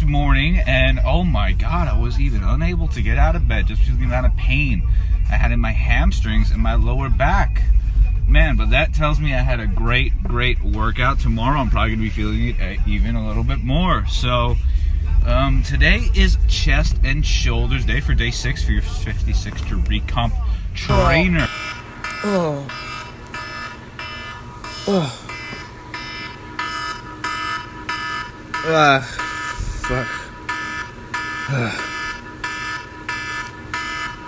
morning, and oh my god, I was even unable to get out of bed just because of the amount of pain I had in my hamstrings and my lower back. Man, but that tells me I had a great workout. Tomorrow I'm probably going to be feeling it even a little bit more. So today is chest and shoulders day for day 6 for your 56 To Recomp Trainer. Fuck.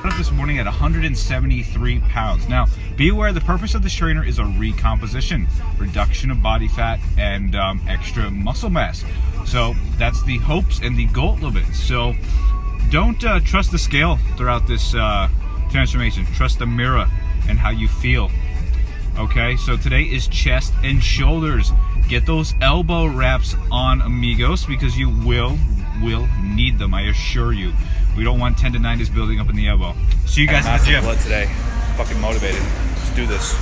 Up this morning at 173 pounds. Now, be aware the purpose of this trainer is a recomposition, reduction of body fat, and extra muscle mass. So that's the hopes and the goal of it. So don't trust the scale throughout this transformation. Trust the mirror and how you feel. Okay, so today is chest and shoulders. Get those elbow wraps on, amigos, because you will need them, I assure you. We don't want tendonitis building up in the elbow. See you guys at the gym. Blood today. Fucking motivated. Let's do this.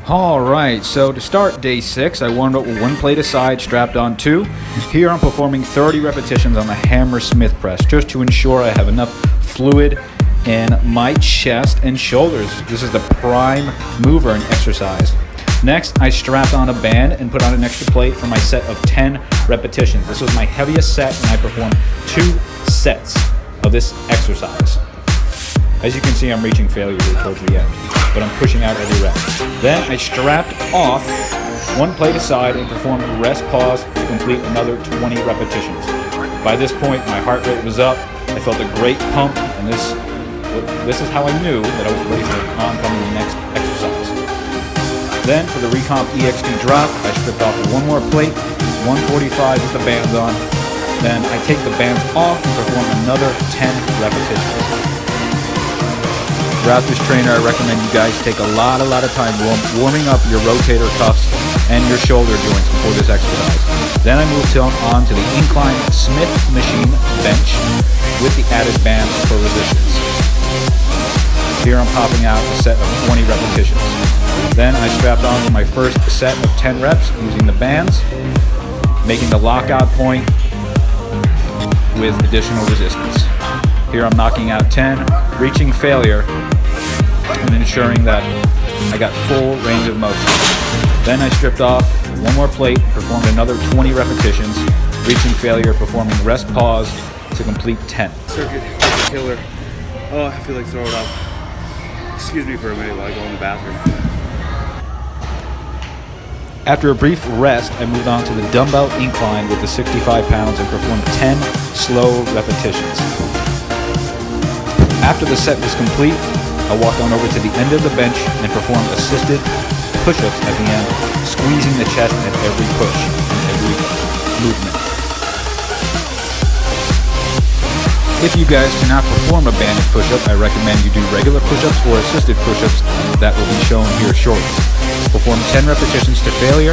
Alright, so to start day 6, I warmed up with 1 plate aside, strapped on 2. Here I'm performing 30 repetitions on the hammer Smith press, just to ensure I have enough fluid in my chest and shoulders. This is the prime mover in exercise. Next, I strapped on a band and put on an extra plate for my set of 10 repetitions. This was my heaviest set, and I performed 2 sets of this exercise. As you can see, I'm reaching failure here towards the end, but I'm pushing out every rep. Then I strapped off 1 plate aside and performed a rest pause to complete another 20 repetitions. By this point, my heart rate was up. I felt a great pump, and this is how I knew that I was ready for oncoming the next exercise. Then for the Recomp EXT drop, I stripped off 1 more plate, 145 with the bands on. Then I take the bands off and perform another 10 repetitions. Throughout this trainer, I recommend you guys take a lot of time warming up your rotator cuffs and your shoulder joints before this exercise. Then I moved on to the incline Smith machine bench with the added bands for resistance. Here I'm popping out a set of 20 repetitions. Then I strapped on to my first set of 10 reps using the bands, making the lockout point with additional resistance. Here I'm knocking out 10, reaching failure, and ensuring that I got full range of motion. Then I stripped off 1 more plate, performed another 20 repetitions, reaching failure, performing rest pause to complete 10. Circuit, that's a killer. Oh, I feel like throwing up. Excuse me for a minute while I go in the bathroom. After a brief rest, I moved on to the dumbbell incline with the 65 pounds and performed 10 slow repetitions. After the set was complete, I walked on over to the end of the bench and performed assisted push-ups at the end, squeezing the chest at every push and every movement. If you guys cannot perform a banded push-up, I recommend you do regular push-ups or assisted push-ups that will be shown here shortly. Perform 10 repetitions to failure.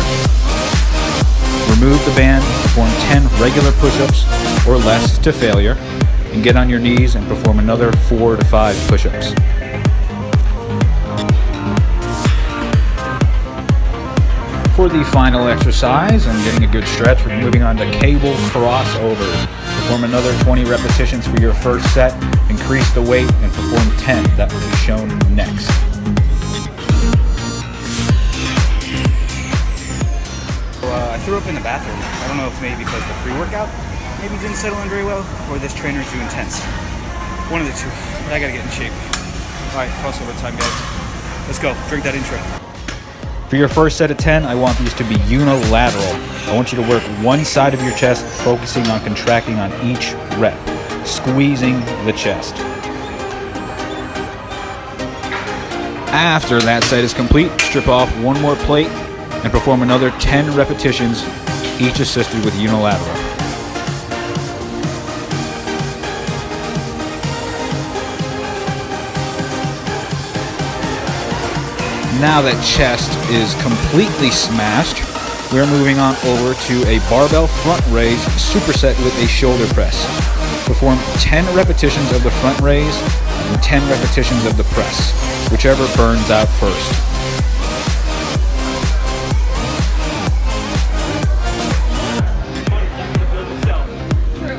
Remove the band, perform 10 regular push-ups or less to failure, and get on your knees and perform another 4 to 5 push-ups. For the final exercise, I'm getting a good stretch. We're moving on to cable crossovers. Perform another 20 repetitions for your first set, increase the weight, and perform 10. That will be shown next. I threw up in the bathroom. I don't know if maybe because the pre-workout maybe didn't settle in very well, or this trainer's too intense. One of the two, but I gotta get in shape. All right, crossover time, guys. Let's go, drink that intra. For your first set of 10, I want these to be unilateral. I want you to work one side of your chest, focusing on contracting on each rep, squeezing the chest. After that set is complete, strip off 1 more plate and perform another 10 repetitions, each assisted with unilateral. Now that chest is completely smashed, we're moving on over to a barbell front raise superset with a shoulder press. Perform 10 repetitions of the front raise and 10 repetitions of the press, whichever burns out first.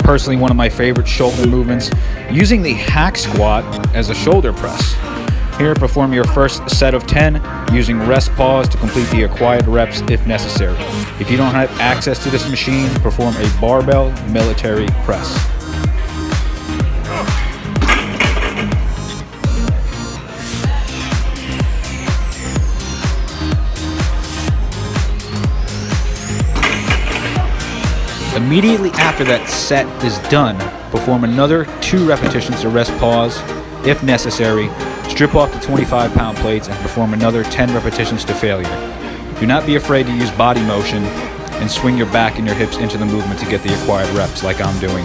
Personally, one of my favorite shoulder movements, using the hack squat as a shoulder press. Here, perform your first set of 10 using rest pause to complete the acquired reps if necessary. If you don't have access to this machine, perform a barbell military press. Immediately after that set is done, perform another 2 repetitions to rest pause if necessary. Strip off the 25-pound plates and perform another 10 repetitions to failure. Do not be afraid to use body motion and swing your back and your hips into the movement to get the acquired reps like I'm doing.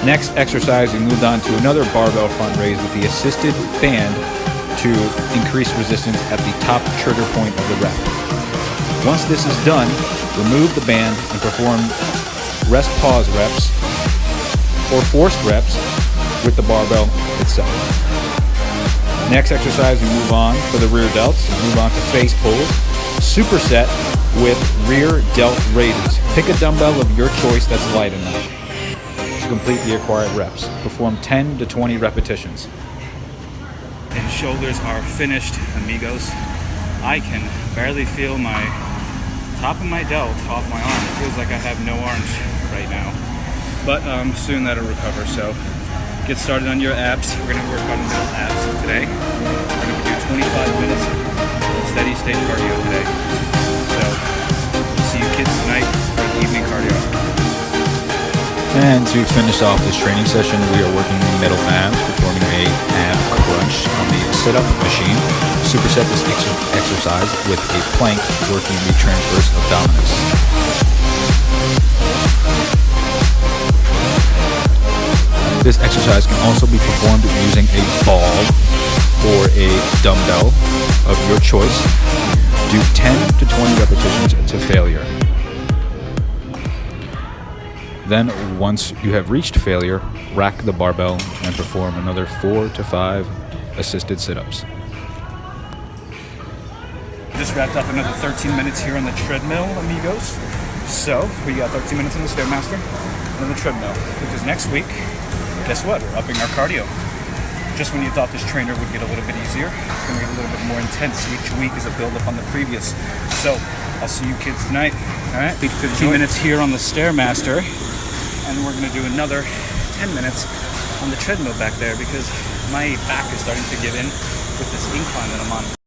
Next exercise, we moved on to another barbell front raise with the assisted band to increase resistance at the top trigger point of the rep. Once this is done, remove the band and perform rest pause reps or forced reps with the barbell itself. Next exercise, we move on for the rear delts. We move on to face pulls. Superset with rear delt raises. Pick a dumbbell of your choice that's light enough to complete the acquired reps. Perform 10 to 20 repetitions. And shoulders are finished, amigos. I can barely feel my top of my delt off my arm. It feels like I have no arms right now. But soon that'll recover, so get started on your abs. We're gonna work on middle abs today. We're gonna do 25 minutes of steady state cardio today. So, see you kids tonight for the evening cardio. And to finish off this training session, we are working middle abs, performing a ab crunch on the sit-up machine. Superset this exercise with a plank, working the transverse abdominis. This exercise can also be performed using a ball or a dumbbell of your choice. Do 10 to 20 repetitions to failure. Then, once you have reached failure, rack the barbell and perform another 4 to 5 assisted sit-ups. Just wrapped up another 13 minutes here on the treadmill, amigos. So, we got 13 minutes on the Stairmaster and on the treadmill. Because next week, guess what? We're upping our cardio. Just when you thought this trainer would get a little bit easier, it's going to get a little bit more intense. Each week is a build-up on the previous. So, I'll see you kids tonight. All right, 15 minutes here on the Stairmaster. And we're going to do another 10 minutes on the treadmill back there because my back is starting to give in with this incline that I'm on.